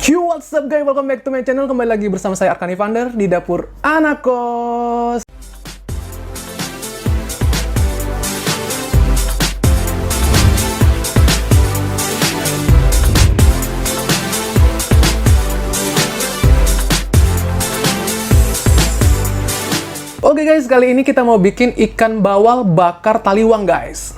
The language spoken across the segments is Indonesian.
Yo, what's up guys, welcome back to my channel. Kembali lagi bersama saya Arkan Evander di Dapur Anak Kos. Oke guys, kali ini kita mau bikin ikan bawal bakar taliwang guys.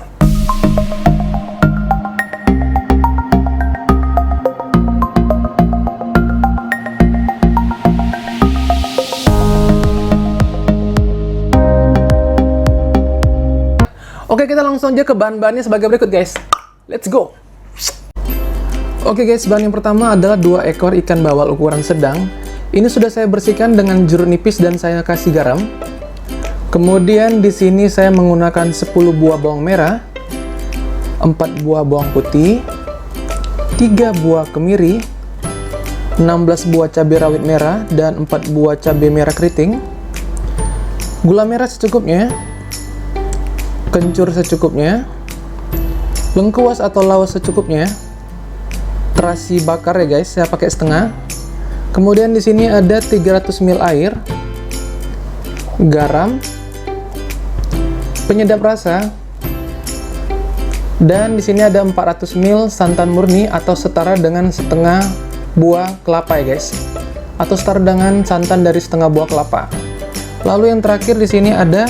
Oke, kita langsung aja ke bahan-bahannya sebagai berikut guys. Let's go. Oke guys, bahan yang pertama adalah 2 ekor ikan bawal ukuran sedang. Ini sudah saya bersihkan dengan jeruk nipis dan saya kasih garam. Kemudian di sini saya menggunakan 10 buah bawang merah, 4 buah bawang putih, 3 buah kemiri, 16 buah cabai rawit merah, dan 4 buah cabai merah keriting. Gula merah secukupnya, kencur secukupnya, lengkuas atau laos secukupnya, terasi bakar ya guys, saya pakai setengah. Kemudian di sini ada 300 ml air, garam, penyedap rasa, dan di sini ada 400 ml santan murni atau setara dengan setengah buah kelapa ya guys, atau setara dengan santan dari setengah buah kelapa. Lalu yang terakhir di sini ada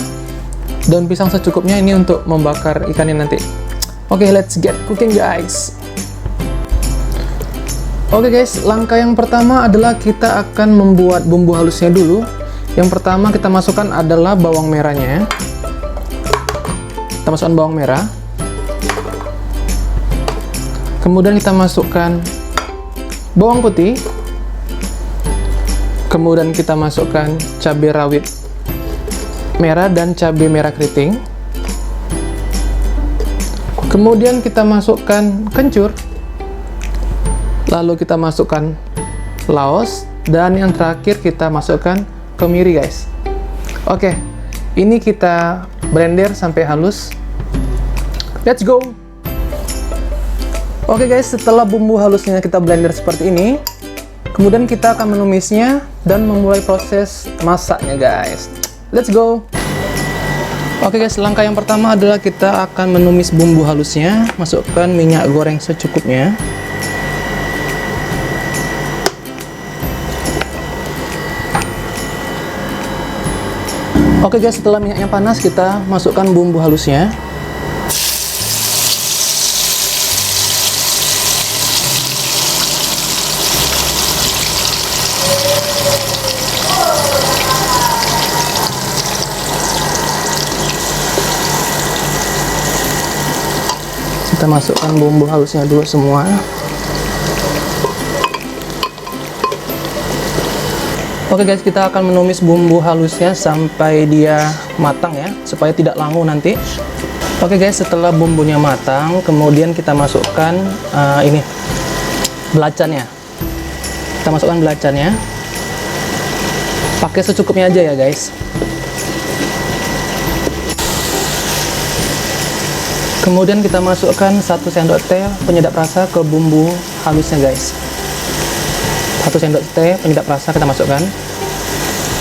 daun pisang secukupnya, ini untuk membakar ikannya nanti. Oke, let's get cooking guys. Oke guys, langkah yang pertama adalah kita akan membuat bumbu halusnya dulu. Yang pertama kita masukkan adalah bawang merahnya. Kita masukkan bawang merah. Kemudian kita masukkan bawang putih. Kemudian kita masukkan cabai rawit merah dan cabai merah keriting. Kemudian kita masukkan kencur. Lalu kita masukkan laos, dan yang terakhir kita masukkan kemiri guys. Oke, ini kita blender sampai halus. Let's go. Oke guys, setelah bumbu halusnya kita blender seperti ini, kemudian kita akan menumisnya dan memulai proses masaknya guys. Let's go. Oke guys, langkah yang pertama adalah kita akan menumis bumbu halusnya. Masukkan minyak goreng secukupnya. Oke guys, setelah minyaknya panas, kita masukkan bumbu halusnya. Kita masukkan bumbu halusnya dulu semua. Oke guys, kita akan menumis bumbu halusnya sampai dia matang ya, supaya tidak langu nanti. Oke guys, setelah bumbunya matang, kemudian kita masukkan ini belacannya. Kita masukkan belacannya. Pakai secukupnya aja ya guys. Kemudian kita masukkan 1 sendok teh penyedap rasa ke bumbu halusnya guys. 1 sendok teh penyedap rasa kita masukkan.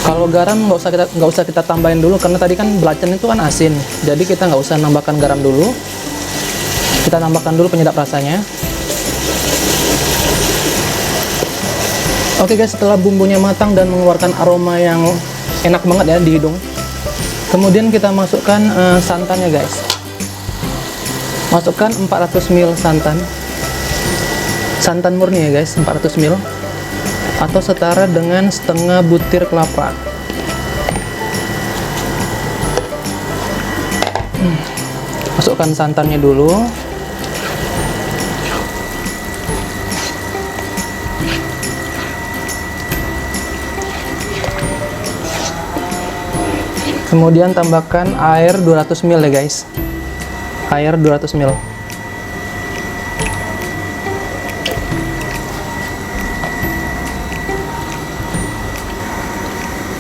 Kalau garam nggak usah kita tambahin dulu, karena tadi kan belacan itu kan asin, jadi kita nggak usah nambahkan garam dulu. Kita tambahkan dulu penyedap rasanya. Oke guys, setelah bumbunya matang dan mengeluarkan aroma yang enak banget ya di hidung, kemudian kita masukkan santannya guys. Masukkan 400 ml santan murni ya guys, 400 ml atau setara dengan setengah butir kelapa. Masukkan santannya dulu. Kemudian tambahkan air 200 ml ya guys. Air 200 ml.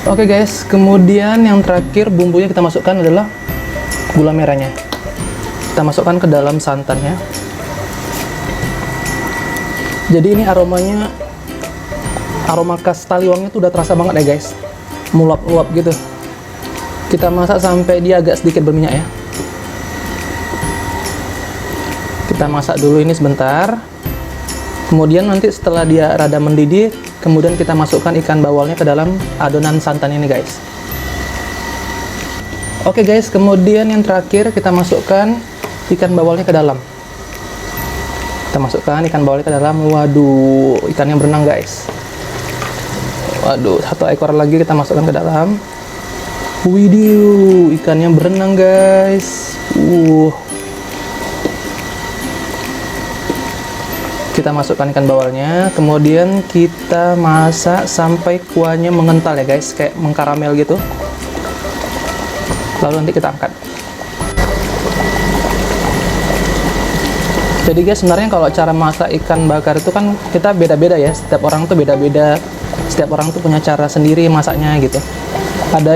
Oke guys, kemudian yang terakhir bumbunya kita masukkan adalah gula merahnya. Kita masukkan ke dalam santannya. Jadi ini aromanya aroma khas taliwangnya tuh udah terasa banget ya guys, mulap-mulap gitu. Kita masak sampai dia agak sedikit berminyak ya. Kita masak dulu ini sebentar. Kemudian nanti setelah dia rada mendidih, kemudian kita masukkan ikan bawalnya ke dalam adonan santan ini guys. Oke guys, kemudian yang terakhir kita masukkan ikan bawalnya ke dalam. Kita masukkan ikan bawalnya ke dalam. Waduh, ikannya berenang guys. Waduh, satu ekor lagi kita masukkan ke dalam. Widih, ikannya berenang guys. Kita masukkan ikan bawalnya, kemudian kita masak sampai kuahnya mengental ya guys, kayak mengkaramel gitu. Lalu nanti kita angkat. Jadi guys, sebenarnya kalau cara masak ikan bakar itu kan kita beda-beda ya, setiap orang tuh beda-beda, setiap orang tuh punya cara sendiri masaknya gitu. Ada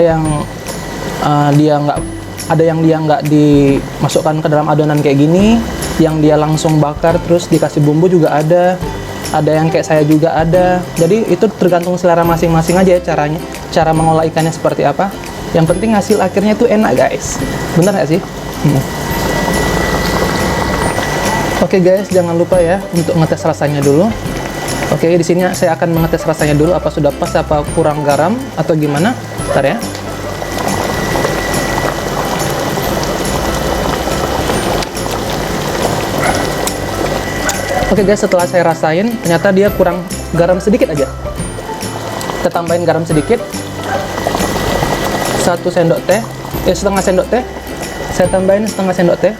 yang dia nggak dimasukkan ke dalam adonan kayak gini, yang dia langsung bakar terus dikasih bumbu juga ada yang kayak saya juga ada. Jadi itu tergantung selera masing-masing aja ya caranya, cara mengolah ikannya seperti apa. Yang penting hasil akhirnya itu enak guys, bener nggak sih? Oke guys, jangan lupa ya untuk ngetes rasanya dulu. Oke, di sini saya akan mengetes rasanya dulu, apa sudah pas, apa kurang garam atau gimana. Bentar ya. Oke guys, setelah saya rasain, ternyata dia kurang garam sedikit aja. Kita tambahin garam sedikit. 1 sendok teh, setengah sendok teh. Saya tambahin setengah sendok teh.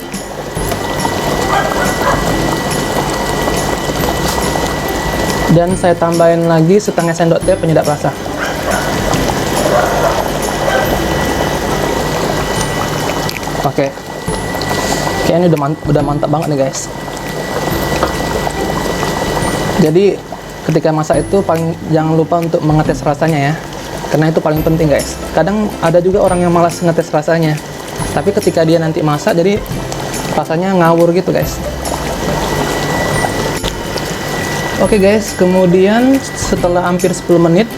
Dan saya tambahin lagi setengah sendok teh penyedap rasa. Oke. Kayaknya ini udah mantap banget nih guys. Jadi ketika masak itu jangan lupa untuk mengetes rasanya ya, karena itu paling penting guys. Kadang ada juga orang yang malas ngetes rasanya, tapi ketika dia nanti masak jadi rasanya ngawur gitu guys. Oke guys, kemudian setelah hampir 10 menit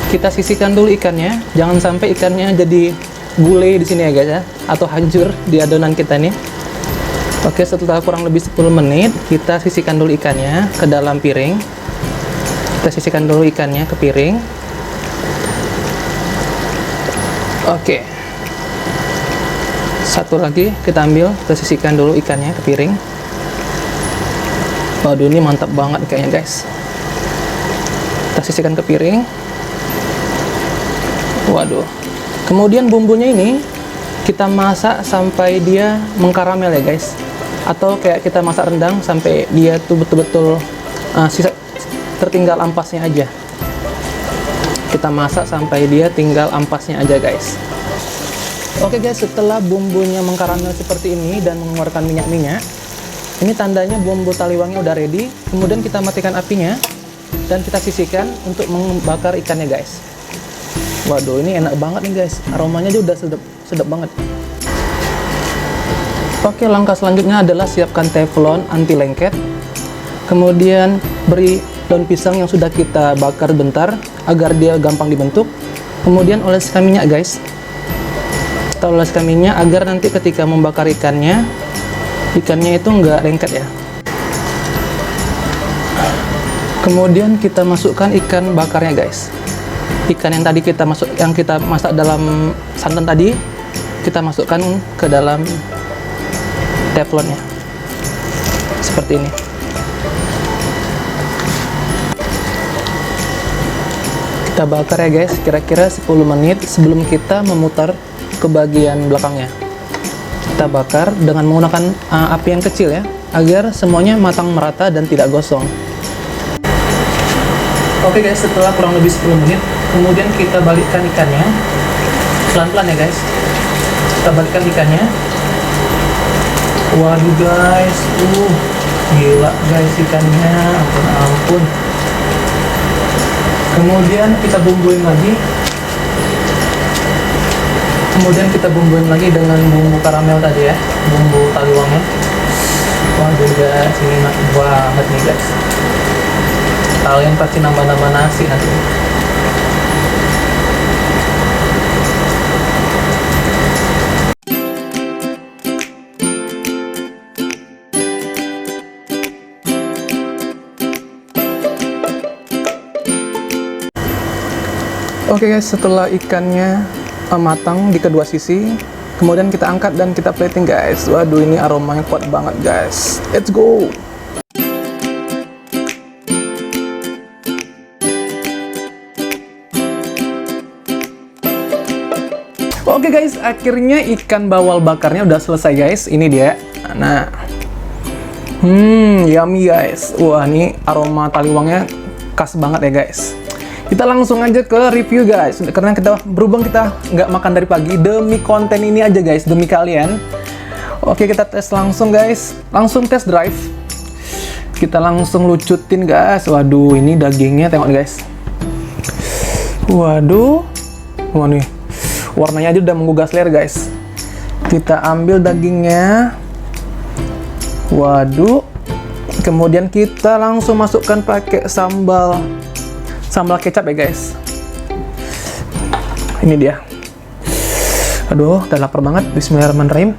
kita sisihkan dulu ikannya. Jangan sampai ikannya jadi gulai di sini ya guys ya, atau hancur di adonan kita nih. Oke, setelah kurang lebih 10 menit, kita sisihkan dulu ikannya ke dalam piring. Kita sisihkan dulu ikannya ke piring. Oke. Satu lagi kita ambil, kita sisihkan dulu ikannya ke piring. Waduh, ini mantap banget kayaknya guys. Kita sisihkan ke piring. Waduh. Kemudian bumbunya ini kita masak sampai dia mengkaramel ya guys. Atau kayak kita masak rendang sampai dia tuh betul-betul tertinggal ampasnya aja. Kita masak sampai dia tinggal ampasnya aja guys. Oke guys, setelah bumbunya mengkaramel seperti ini dan mengeluarkan minyak-minyak, ini tandanya bumbu taliwangnya udah ready. Kemudian kita matikan apinya dan kita sisihkan untuk membakar ikannya guys. Waduh, ini enak banget nih guys, aromanya juga udah sedap banget. Oke, langkah selanjutnya adalah siapkan teflon anti lengket. Kemudian beri daun pisang yang sudah kita bakar bentar agar dia gampang dibentuk. Kemudian oleskan minyak guys. Kita oleskan minyak agar nanti ketika membakar ikannya itu nggak lengket ya. Kemudian kita masukkan ikan bakarnya guys. Ikan yang tadi kita masak dalam santan tadi, kita masukkan ke dalam teflonnya seperti ini. Kita bakar ya guys, kira-kira 10 menit sebelum kita memutar ke bagian belakangnya. Kita bakar dengan menggunakan api yang kecil ya, agar semuanya matang merata dan tidak gosong. Oke guys, setelah kurang lebih 10 menit, kemudian kita balikkan ikannya pelan-pelan ya guys. Kita balikkan ikannya. Waduh guys, gila guys ikannya, ampun. Kemudian kita bumbuin lagi. Dengan bumbu karamel tadi ya, bumbu taliwangnya. Waduh guys, ini enak banget nih guys. Kita Kalian pasti nambah-nambah nasi nanti. Oke guys, setelah ikannya matang di kedua sisi, kemudian kita angkat dan kita plating guys. Waduh, ini aromanya kuat banget guys. Let's go. Oke guys, akhirnya ikan bawal bakarnya udah selesai guys. Ini dia. Nah, yummy guys. Wah, ini aroma taliwangnya khas banget ya guys. Kita langsung aja ke review guys, karena kita nggak makan dari pagi demi konten ini aja guys, demi kalian. Oke, kita tes langsung guys, langsung test drive. Kita langsung lucutin guys. Waduh, ini dagingnya tengok guys. Waduh, wah nih, warnanya aja udah menggugah selera guys. Kita ambil dagingnya. Waduh, kemudian kita langsung masukkan pakai sambal kecap ya guys. Ini dia. Aduh, udah lapar banget. Bismillahirrahmanirrahim.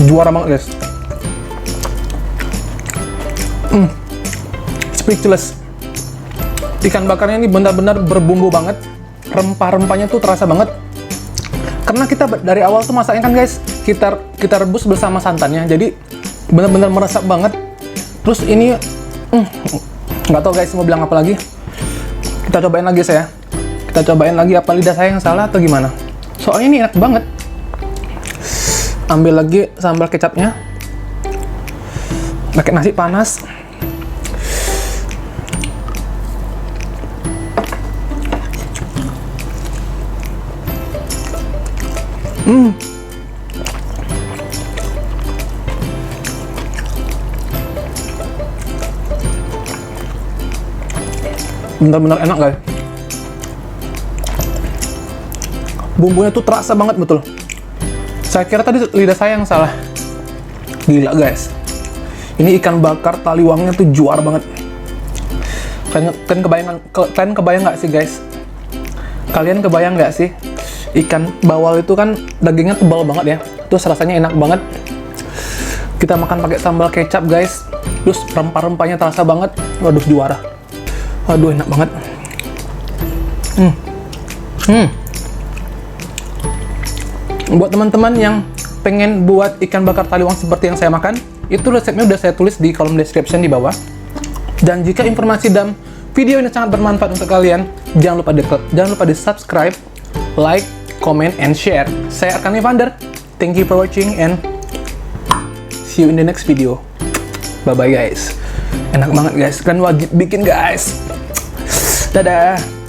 Juara banget guys. Speechless. Ikan bakarnya ini benar-benar berbumbu banget, rempah-rempahnya tuh terasa banget. Karena kita dari awal tuh masaknya kan guys, kita rebus bersama santannya, jadi benar-benar meresap banget. Terus ini, nggak tahu guys mau bilang apa lagi. Kita cobain lagi saya. Kita cobain lagi, apa lidah saya yang salah atau gimana? Soalnya ini enak banget. Ambil lagi sambal kecapnya, pakai nasi panas. Benar-benar enak guys. Bumbunya tuh terasa banget betul. Saya kira tadi lidah saya yang salah. Gila guys. Ini ikan bakar taliwangnya tuh juara banget. Kalian kebayang nggak sih guys? Kalian kebayang nggak sih? Ikan bawal itu kan dagingnya tebal banget ya. Terus rasanya enak banget. Kita makan pakai sambal kecap guys. Terus rempah-rempahnya terasa banget. Waduh, juara. Waduh, enak banget. Buat teman-teman yang pengen buat ikan bakar taliwang seperti yang saya makan, itu resepnya udah saya tulis di kolom description di bawah. Dan jika informasi dan video ini sangat bermanfaat untuk kalian, jangan lupa di subscribe, like, comment, and share. Saya Arkan Evander. Thank you for watching and see you in the next video. Bye bye guys. Enak banget guys, kan wajib bikin guys. Dadah.